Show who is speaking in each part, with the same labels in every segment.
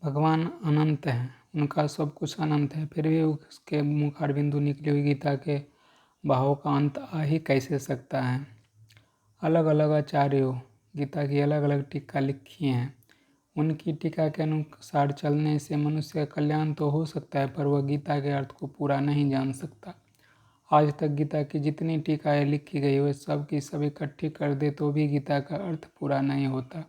Speaker 1: भगवान अनंत हैं, उनका सब कुछ अनंत है, फिर भी उसके मुखार बिंदु निकली हुई गीता के भावों का अंत आ ही कैसे सकता है। अलग अलग आचार्यों गीता की अलग अलग टीका लिखी हैं। उनकी टीका के अनुसार चलने से मनुष्य का कल्याण तो हो सकता है, पर वह गीता के अर्थ को पूरा नहीं जान सकता। आज तक गीता की जितनी टीकाएँ लिखी गई वे सब की सब इकट्ठी कर दे तो भी गीता का अर्थ पूरा नहीं होता।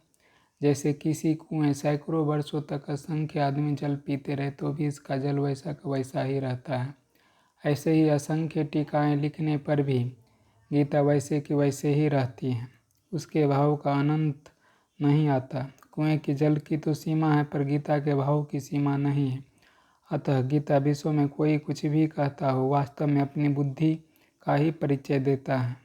Speaker 1: जैसे किसी कुएं सैकड़ों वर्षों तक असंख्य आदमी जल पीते रहे तो भी इसका जल वैसा का वैसा ही रहता है। ऐसे ही असंख्य टीकाएँ लिखने पर भी गीता वैसे की वैसे ही रहती है, उसके भाव का अनंत नहीं आता। कुएं की जल की तो सीमा है, पर गीता के भाव की सीमा नहीं है। अतः गीता विश्व में कोई कुछ भी कहता हो, वास्तव में अपनी बुद्धि का ही परिचय देता है।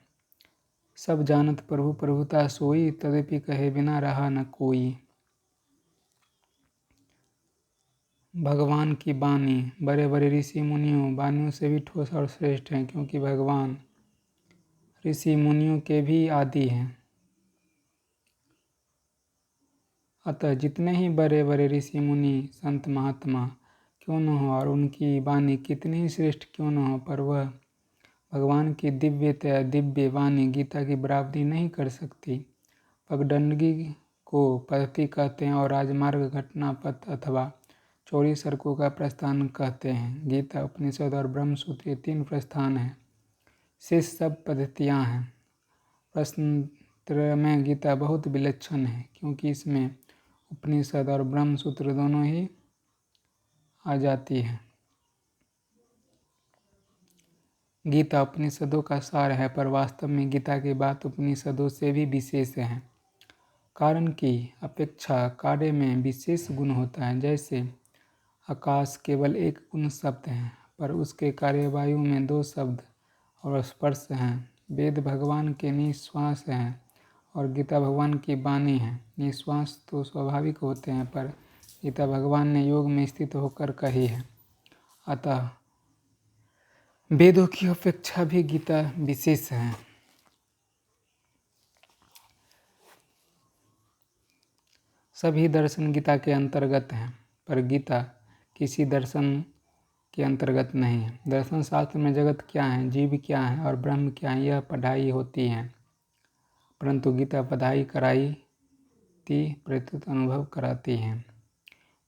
Speaker 1: सब जानत प्रभु प्रभुता सोई, तदपि कहे बिना रहा न कोई। भगवान की वाणी बड़े बड़े ऋषि मुनियों वाणियों से भी ठोस और श्रेष्ठ हैं, क्योंकि भगवान ऋषि मुनियों के भी आदि हैं। अतः जितने ही बड़े बड़े ऋषि मुनि संत महात्मा क्यों न हो और उनकी वाणी कितनी ही श्रेष्ठ क्यों न हो, पर वह भगवान की दिव्य वाणी गीता की बराबरी नहीं कर सकती। पगडंडी को पद्धति कहते हैं और राजमार्ग घटना पथ अथवा चौड़ी सड़कों का प्रस्थान कहते हैं। गीता उपनिषद और ब्रह्मसूत्र ये 3 प्रस्थान हैं, शेष सब पद्धतियाँ हैं। प्रश्नोत्तर में गीता बहुत विलक्षण है, क्योंकि इसमें उपनिषद और ब्रह्मसूत्र दोनों ही आ जाती है। गीता उपनिषदों का सार है, पर वास्तव में गीता की बात उपनिषदों से भी विशेष है। कारण की अपेक्षा कार्य में विशेष गुण होता है। जैसे आकाश केवल एक गुण शब्द है, पर उसके कार्य वायु में 2 शब्द और स्पर्श हैं। वेद भगवान के निश्वास हैं और गीता भगवान की वाणी है। निश्वास तो स्वाभाविक होते हैं, पर गीता भगवान ने योग में स्थित होकर कही है। अतः वेदों की अपेक्षा भी गीता विशेष है। सभी दर्शन गीता के अंतर्गत हैं, पर गीता किसी दर्शन के अंतर्गत नहीं है। दर्शन शास्त्र में जगत क्या है, जीव क्या है और ब्रह्म क्या है, यह पढ़ाई होती है, परंतु गीता पढ़ाई कराती प्रत्युत अनुभव कराती है।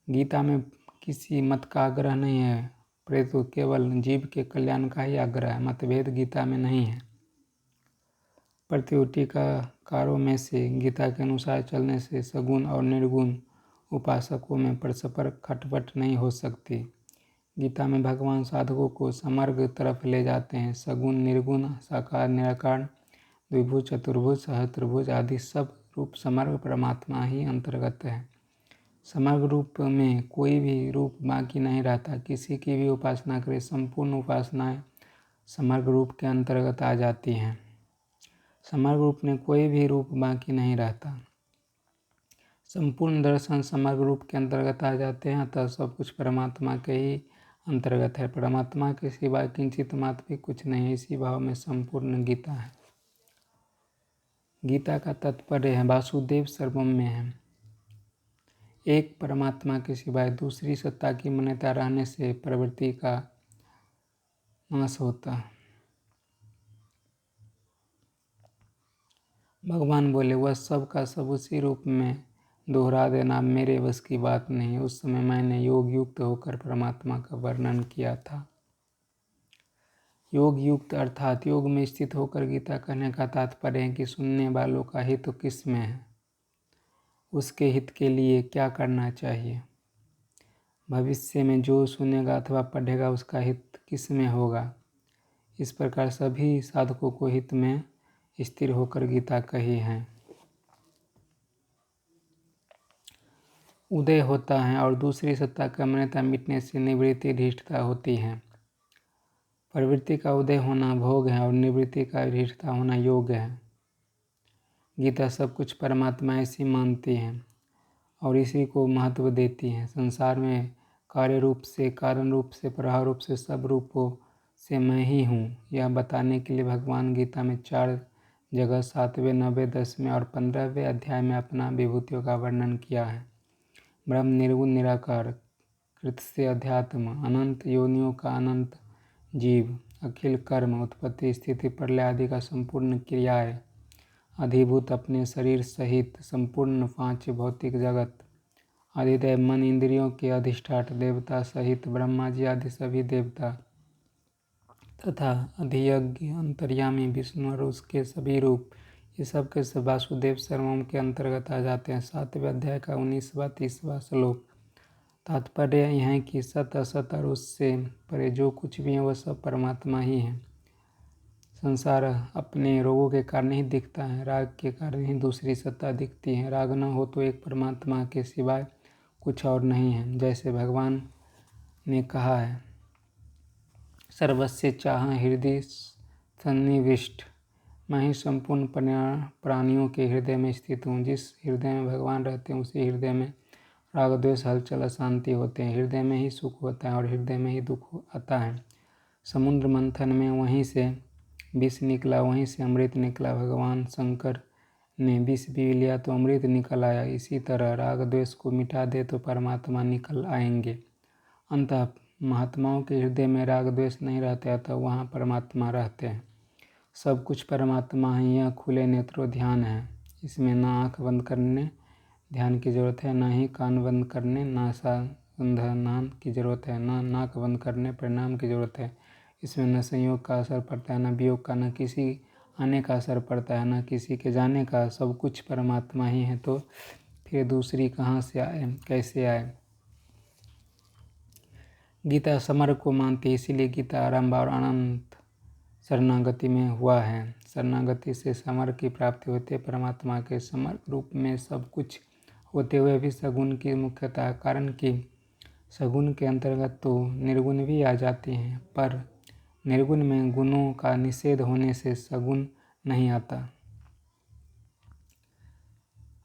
Speaker 1: गीता में किसी मत का आग्रह नहीं है, परंतु केवल जीव के कल्याण का ही आग्रह है। मतभेद गीता में नहीं है। टीकाकारों में से गीता के अनुसार चलने से सगुण और निर्गुण उपासकों में परस्पर खटपट नहीं हो सकती। गीता में भगवान साधकों को समर्ग तरफ ले जाते हैं। सगुण निर्गुण साकार निराकार द्विभुज चतुर्भुज सहस्त्रभुज आदि सब रूप समर्ग परमात्मा ही अंतर्गत है। समग्र रूप में कोई भी रूप बाकी नहीं रहता। किसी की भी उपासना करे, संपूर्ण उपासनाएं समग्र रूप के अंतर्गत आ जाती हैं। समग्र रूप में कोई भी रूप बाकी नहीं रहता। संपूर्ण दर्शन समग्र रूप के अंतर्गत आ जाते हैं, अतः सब कुछ परमात्मा के ही अंतर्गत है। परमात्मा के सिवा किंचित मात्र भी कुछ नहीं है। इसी भाव में संपूर्ण गीता है। गीता का तात्पर्य है वासुदेव सर्वम में है। एक परमात्मा के सिवाय दूसरी सत्ता की मान्यता रहने से प्रवृत्ति का नाश होता है। भगवान बोले वह सब का सब उसी रूप में दोहरा देना मेरे बस की बात नहीं। उस समय मैंने योग युक्त होकर परमात्मा का वर्णन किया था। योग युक्त अर्थात योग में स्थित होकर गीता कहने का तात्पर्य है कि सुनने वालों का हित किस में है, उसके हित के लिए क्या करना चाहिए, भविष्य में जो सुनेगा अथवा पढ़ेगा उसका हित किस में होगा। इस प्रकार सभी साधकों को हित में स्थिर होकर गीता कही है। उदय होता है और दूसरी सत्ता का मान्यता मिटने से निवृत्ति धृष्टता होती है। प्रवृत्ति का उदय होना भोग है और निवृत्ति का धृष्टता होना योग है। गीता सब कुछ परमात्मा ऐसी मानती है और इसी को महत्व देती है। संसार में कार्य रूप से, कारण रूप से, प्रभाव रूप से, सब रूपों से मैं ही हूँ, यह बताने के लिए भगवान गीता में 4 जगह 7वें, 9वें, 10वें और 15वें अध्याय में अपना विभूतियों का वर्णन किया है। ब्रह्म निर्गुण निराकार, कृत से अध्यात्म, अनंत योनियों का अनंत जीव, अखिल कर्म, उत्पत्ति स्थिति प्रलय आदि का संपूर्ण क्रियाएं, अधिभूत अपने शरीर सहित संपूर्ण पांच भौतिक जगत, अधिदैव मन इंद्रियों के अधिष्ठाता देवता सहित ब्रह्मा जी आदि सभी देवता तथा अधियज्ञ अंतर्यामी विष्णु और उसके सभी रूप, ये सब के सब वासुदेव सर्वम के अंतर्गत आ जाते हैं। 7वें अध्याय का 19वां 30वां श्लोक। तात्पर्य यह है कि सत असत और उससे परे जो कुछ भी है वह सब परमात्मा ही है। संसार अपने रोगों के कारण ही दिखता है, राग के कारण ही दूसरी सत्ता दिखती है। राग न हो तो एक परमात्मा के सिवाय कुछ और नहीं है। जैसे भगवान ने कहा है, सर्वस्य चाह हृदय सन्निविष्ट, मैं ही संपूर्ण प्राणियों के हृदय में स्थित हूँ। जिस हृदय में भगवान रहते हैं उसी हृदय में राग द्वेष हलचल अशांति होते हैं। हृदय में ही सुख होता है और हृदय में ही दुख आता है। समुद्र मंथन में वहीं से विष निकला, वहीं से अमृत निकला। भगवान शंकर ने विष पी लिया तो अमृत निकल आया। इसी तरह राग द्वेष को मिटा दे तो परमात्मा निकल आएंगे। अतः महात्माओं के हृदय में राग द्वेष नहीं रहते, अतः वहाँ परमात्मा रहते हैं। सब कुछ परमात्मा है। यह खुले नेत्रों ध्यान है। इसमें ना आँख बंद करने ध्यान की जरूरत है, ना ही कान बंद करने नासानुसंधान की जरूरत है, ना नाक बंद करने परिणाम की जरूरत है। इसमें न संयोग का असर पड़ता है, न वियोग का, न किसी आने का असर पड़ता है, न किसी के जाने का। सब कुछ परमात्मा ही है, तो फिर दूसरी कहाँ से आए, कैसे आए। गीता समर को मानती है, इसीलिए गीता आरंभ और अनंत शरणागति में हुआ है। शरणागति से समर की प्राप्ति होती है। परमात्मा के समर रूप में सब कुछ होते हुए भी सगुण की मुख्यता, कारण कि सगुण के अंतर्गत तो निर्गुण भी आ जाती हैं, पर निर्गुण में गुणों का निषेध होने से सगुण नहीं आता।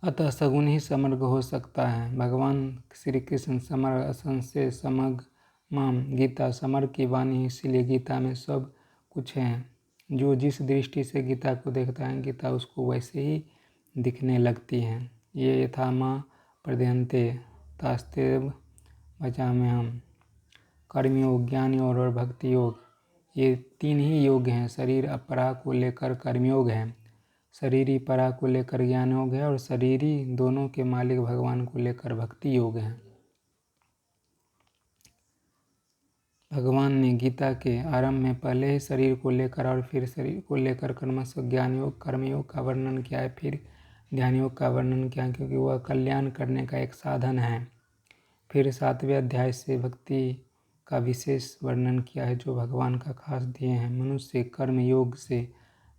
Speaker 1: अतः सगुण ही समग्र हो सकता है। भगवान श्री कृष्ण समर असंशय समग्माम, गीता समर की वाणी, इसीलिए गीता में सब कुछ है। जो जिस दृष्टि से गीता को देखता है, गीता उसको वैसे ही दिखने लगती है। ये यथा माँ प्रदयन्ते तास्तेव भजाम्यहम्। कर्मयोग, ज्ञान योग और भक्ति योग, ये तीन ही योग हैं। शरीर अपरा को लेकर कर्मयोग है, शरीरी परा को लेकर ज्ञान योग है, और शरीरी दोनों के मालिक भगवान को लेकर भक्ति योग है। भगवान ने गीता के आरंभ में पहले ही शरीर को लेकर और फिर शरीर को लेकर क्रमश ज्ञान योग कर्मयोग का वर्णन किया है, फिर ध्यान योग का वर्णन किया, क्योंकि वह कल्याण करने का एक साधन है। फिर 7वें अध्याय से भक्ति का विशेष वर्णन किया है, जो भगवान का खास ध्येय है। मनुष्य कर्म योग से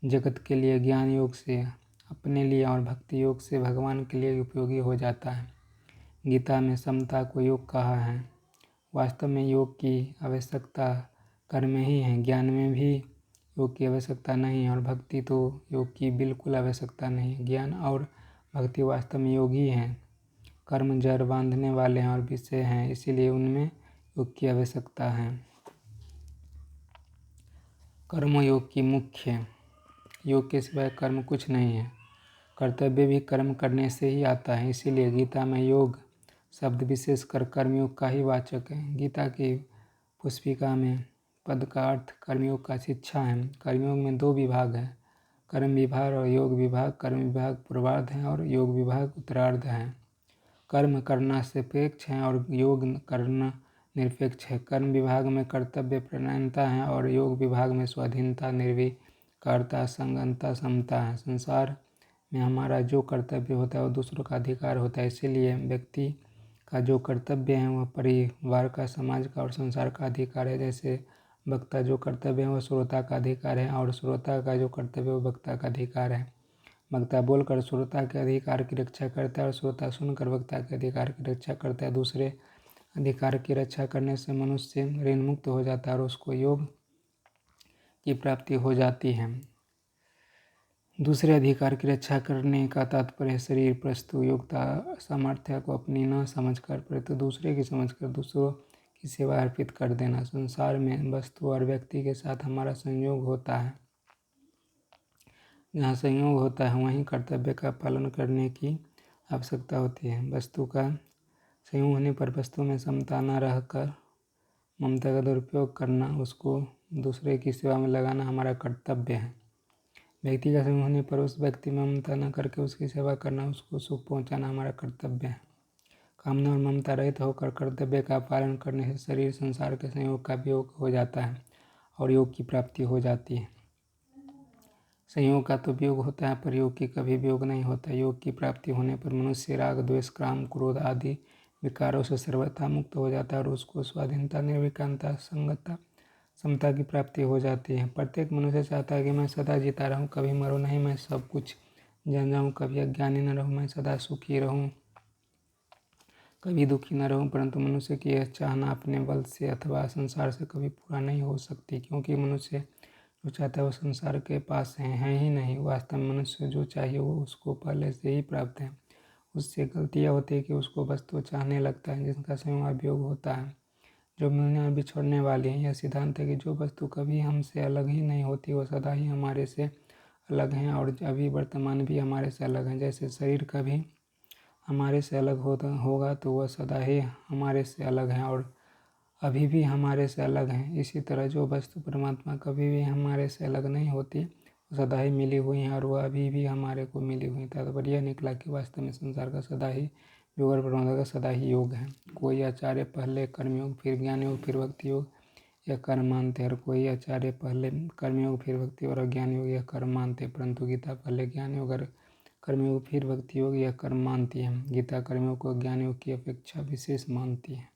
Speaker 1: जगत के लिए, ज्ञान योग से अपने लिए और भक्ति योग से भगवान के लिए उपयोगी हो जाता है। गीता में समता को योग कहा है। वास्तव में योग की आवश्यकता कर्म ही है। ज्ञान में भी योग की आवश्यकता नहीं है और भक्ति तो योग की बिल्कुल आवश्यकता नहीं है। ज्ञान और भक्ति वास्तव में योग ही हैं। कर्म जड़ बांधने वाले हैं और विषय हैं, इसीलिए उनमें योग की आवश्यकता है। कर्म योग की मुख्य, योग के सिवाय कर्म कुछ नहीं है। कर्तव्य भी कर्म करने से ही आता है, इसीलिए गीता में योग शब्द विशेषकर कर्मयोग का ही वाचक है। गीता की पुष्पिका में पद का अर्थ कर्मयोग का शिक्षा है। कर्मयोग में 2 विभाग है, कर्म विभाग और योग विभाग। कर्म विभाग पूर्वार्ध है और योग विभाग उत्तरार्ध है। कर्म करना सापेक्ष है और योग करना निरपेक्ष है। कर्म विभाग में कर्तव्य प्रधानता है और योग विभाग में स्वाधीनता, निर्विकारता, संगनता, समता है। संसार में हमारा जो कर्तव्य होता है वो दूसरों का अधिकार होता है, इसीलिए व्यक्ति का जो कर्तव्य है वह परिवार का, समाज का और संसार का अधिकार है। जैसे वक्ता जो कर्तव्य है वह श्रोता का अधिकार है और श्रोता का जो कर्तव्य है वो वक्ता का अधिकार है। वक्ता बोलकर श्रोता के अधिकार की रक्षा करता है और श्रोता सुनकर वक्ता के अधिकार की रक्षा करता है। दूसरे अधिकार की रक्षा करने से मनुष्य ऋण मुक्त हो जाता है और उसको योग की प्राप्ति हो जाती है। दूसरे अधिकार की रक्षा करने का तात्पर्य शरीर, प्रस्तु, योग्यता, सामर्थ्य को अपनी न समझकर परंतु दूसरे की समझकर दूसरों की सेवा अर्पित कर देना। संसार में वस्तु और व्यक्ति के साथ हमारा संयोग होता है। जहाँ संयोग होता है वहीं कर्तव्य का पालन करने की आवश्यकता होती है। वस्तु का संयोग होने पर वस्तु में समता न रहकर ममता का दुरुपयोग करना, उसको दूसरे की सेवा में लगाना हमारा कर्तव्य है। व्यक्ति का संयोग होने पर उस व्यक्ति में ममता न करके उसकी सेवा करना, उसको सुख पहुंचाना हमारा कर्तव्य है। कामना और ममता रहित होकर कर्तव्य का पालन करने से शरीर संसार के संयोग का वियोग हो जाता है और योग की प्राप्ति हो जाती है। संयोग का तो वियोग होता है पर योग की कभी वियोग नहीं होता। योग की प्राप्ति होने पर मनुष्य राग, द्वेष, काम, क्रोध आदि विकारों से सर्वथा मुक्त हो जाता है और उसको स्वाधीनता, निर्विकारता, संगता, समता की प्राप्ति हो जाती है। प्रत्येक मनुष्य चाहता है कि मैं सदा जीता रहूं, कभी मरूं नहीं, मैं सब कुछ जान जाऊं, कभी अज्ञानी न रहूं, मैं सदा सुखी रहूं, कभी दुखी न रहूं। परंतु मनुष्य की यह चाहना अपने बल से अथवा संसार से कभी पूरा नहीं हो सकती, क्योंकि मनुष्य जो चाहता है वो संसार के पास है ही नहीं। वास्तव में मनुष्य जो चाहिए वो उसको पहले से ही प्राप्त है। उससे गलती यह होती है कि उसको वस्तु चाहने लगता है जिसका संयोग अभियोग होता है, जो मिलने और बिछड़ने वाली है। यह सिद्धांत है कि जो वस्तु कभी हमसे अलग ही नहीं होती वो सदा ही हमारे से अलग हैं और अभी वर्तमान भी हमारे से अलग हैं। जैसे शरीर कभी हमारे से अलग होगा तो वह सदा ही हमारे से अलग हैं और अभी भी हमारे से अलग हैं। इसी तरह जो वस्तु परमात्मा कभी भी हमारे से अलग नहीं होती वो सदा ही मिली हुई हैं और वह अभी भी हमारे को मिली हुई। तात्पर्य यह निकला कि वास्तव में संसार का सदा ही योग और परमात्मा का सदा ही योग है। कोई आचार्य पहले कर्मयोग फिर ज्ञान योग फिर भक्ति योग यह कर्म मानते और कोई आचार्य पहले कर्मयोग फिर भक्ति और अज्ञान योग यह कर्म मानते। परंतु गीता पहले ज्ञान योग और कर्मयोग फिर भक्ति योग यह कर्म मानती है। गीता कर्मयोग को ज्ञान योग की अपेक्षा विशेष मानती है।